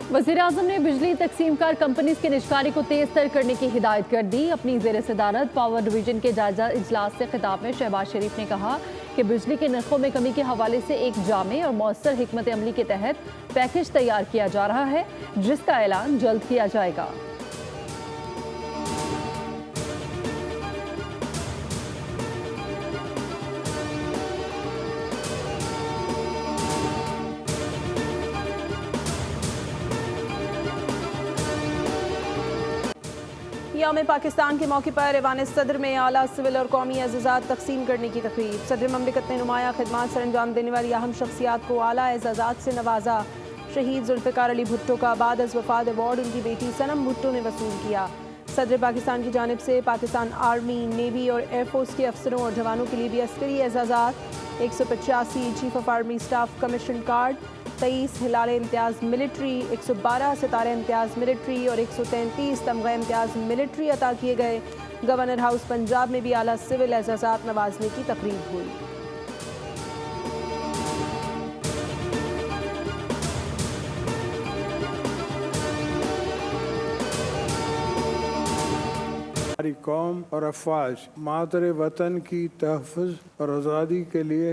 वज़ीर-ए-आज़म ने बिजली तकसीमकार कंपनीज के निजकारी को तेज तर करने की हिदायत कर दी। अपनी ज़ेर सदारत पावर डिवीजन के जायजा इजलास से खिताब में शहबाज शरीफ ने कहा कि बिजली के नरखों में कमी के हवाले से एक जामे और मौसर हिकमत अमली के तहत पैकेज तैयार किया जा रहा है, जिसका ऐलान जल्द किया जाएगा। यौम पाकिस्तान के मौके पर ऐवान सदर में आला सिविल और कौमी एजाज़ात तकसीम करने की तकरीब। सदर ममलिकत ने नुमाया खिदमात सर अंजाम देने वाली अहम शख्सियात को आला एजाज़ात से नवाजा। शहीद जुल्फ़िकार अली भुट्टो का बाद अज़ वफ़ात अवार्ड उनकी बेटी सनम भुट्टो ने वसूल किया। सदर पाकिस्तान की जानिब से पाकिस्तान आर्मी, नेवी और एयरफोर्स के अफसरों और जवानों के लिए भी अस्करी एजाज़ात, 185 chief of army staff commission card, 23 हिलाल इम्तियाज़ मिलिट्री, 112 सितारे इम्तियाज़ मिलिट्री और 133 तमगा इम्तियाज़ मिलिट्री अता किए गए। गवर्नर हाउस पंजाब में भी आला सिविल एजाज़ात नवाजने की तकरीब हुई। हमारी कौम और अफवाज मातरे वतन की तहफ़्फ़ुज़ और आज़ादी के लिए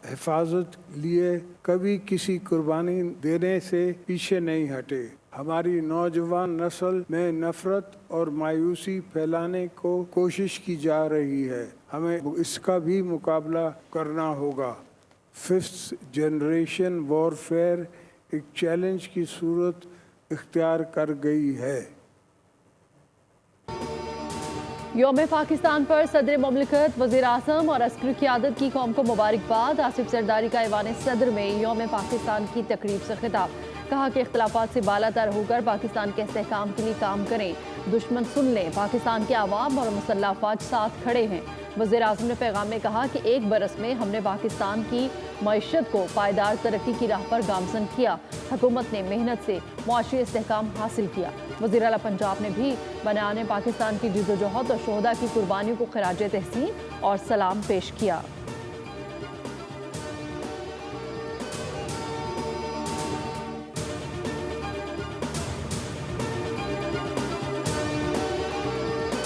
हिफाजत लिए कभी किसी कुर्बानी देने से पीछे नहीं हटे। हमारी नौजवान नस्ल में नफ़रत और मायूसी फैलाने को कोशिश की जा रही है, हमें इसका भी मुकाबला करना होगा। 5th जनरेशन वॉरफेयर एक चैलेंज की सूरत इख्तियार कर गई है। यौम पाकिस्तान पर सदर ममलिकत, वज़ीर-ए-आज़म और अस्करी क़यादत की कौम को मुबारकबाद। आसिफ ज़रदारी का ऐवान सदर में यौम पाकिस्तान की तकरीब से खिताब। कहा कि इख्तिलाफ़ात से बालातर होकर पाकिस्तान के इस्तेहकाम के लिए काम करें, दुश्मन सुन लें, पाकिस्तान के अवाम और मुसल्लह अफ़वाज साथ खड़े हैं। वज़ीर-ए-आज़म ने पैगाम में कहा कि एक बरस में हमने पाकिस्तान की मईशत को पायदार तरक्की की राह पर गामज़न किया। हुकूमत ने मेहनत से मुआशी इस्तेहकाम हासिल किया। वज़ीर आला पंजाब ने भी बयान पाकिस्तान की जिद्दोजहद और शोहदा की कुर्बानियों को खिराज तहसीन और सलाम पेश किया।